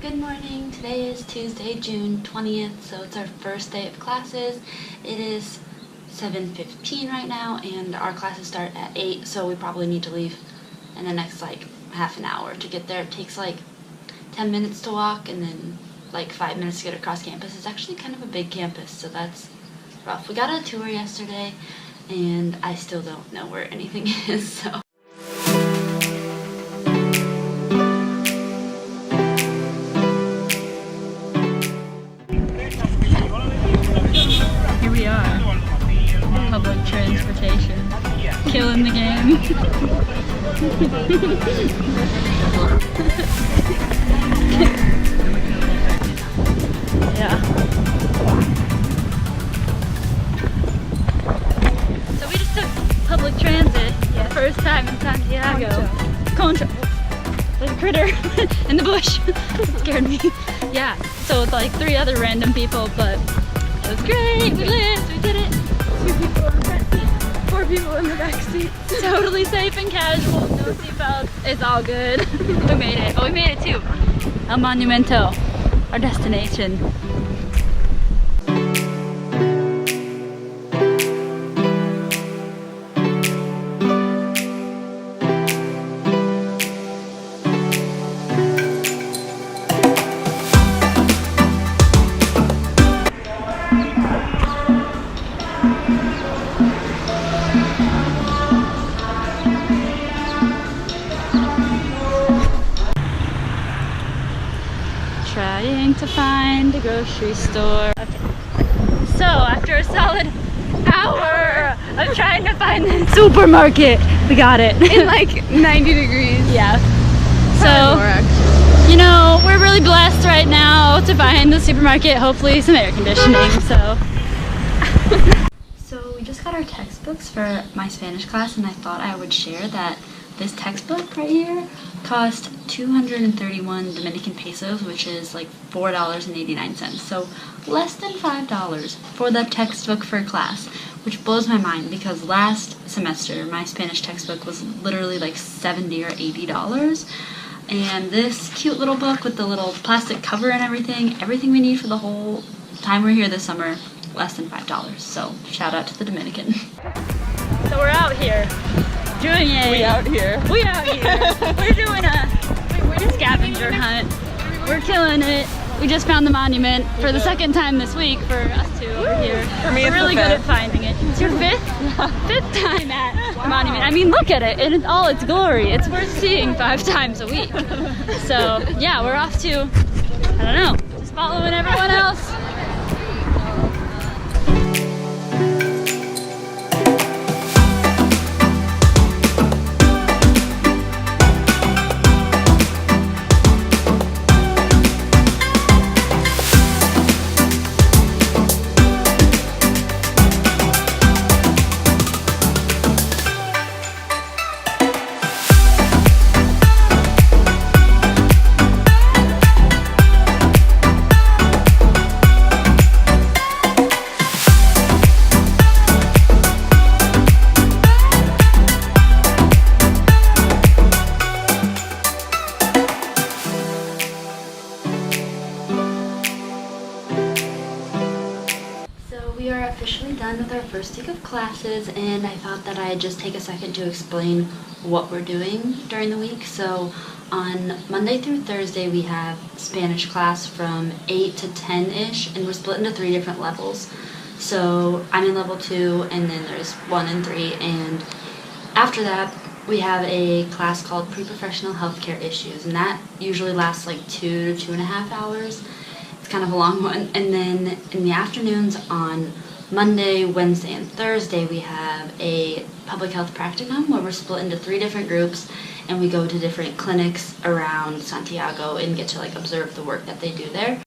Good morning. Today is Tuesday, June 20th, so it's our first day of classes. It is 7:15 right now, and our classes start at 8, so we probably need to leave in the next half an hour to get there. It takes 10 minutes to walk and then 5 minutes to get across campus. It's actually kind of a big campus, so that's rough. We got a tour yesterday, and I still don't know where anything is, so. Here we are, public transportation, killing the game. Yeah. So we just took public transit for the first time in Santiago. Contra. There's a critter in the bush. It scared me. Yeah, so it's 3 other random people, but it was great. We lived, we did it. 2 people in the front seat, 4 people in the back seat. Totally safe and casual, no seatbelts. It's all good. We made it. Oh, we made it too. El Monumento, our destination. Trying to find a grocery store. Okay. So after a solid hour of trying to find the supermarket, we got it. In 90 degrees. Yeah. More, So, you know, we're really blessed right now to find the supermarket, hopefully some air conditioning, so. So we just got our textbooks for my Spanish class, and I thought I would share that this textbook right here cost 231 Dominican pesos, which is $4.89. So less than $5 for the textbook for class, which blows my mind because last semester my Spanish textbook was literally $70 or $80. And this cute little book with the little plastic cover and everything we need for the whole time we're here this summer, less than $5. So shout out to the Dominican. So we're out here. Doing a We out here. We're doing a scavenger hunt. We're killing it. We just found the monument for the second time this week for us two over here. For me, we're it's really the good at 5th. finding it. It's your fifth time at the monument. I mean, look at it in all its glory. It's worth seeing 5 times a week. So yeah, we're off to, I don't know, just following everyone else. We are officially done with our first week of classes, and I thought that I'd just take a second to explain what we're doing during the week. So on Monday through Thursday we have Spanish class from 8 to 10-ish, and we're split into 3 different levels. So I'm in level 2, and then there's 1 and 3, and after that we have a class called Pre-Professional Healthcare Issues, and that usually lasts 2 to 2.5 hours. Kind of a long one. And then in the afternoons on Monday, Wednesday, and Thursday we have a public health practicum where we're split into 3 different groups, and we go to different clinics around Santiago and get to observe the work that they do there.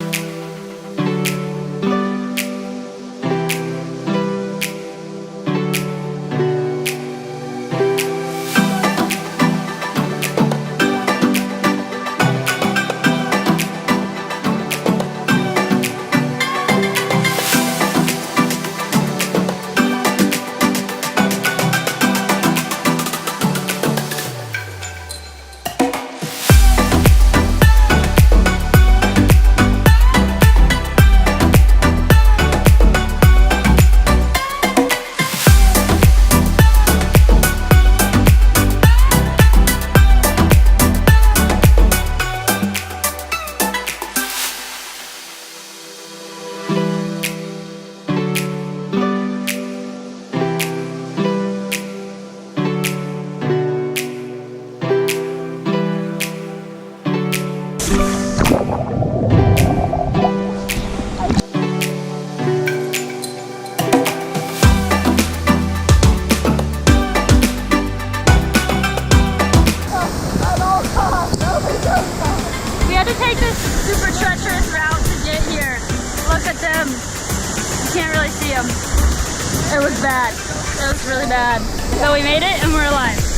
this super treacherous route to get here. Look at them. You can't really see them. It was bad. It was really bad. So we made it and we're alive.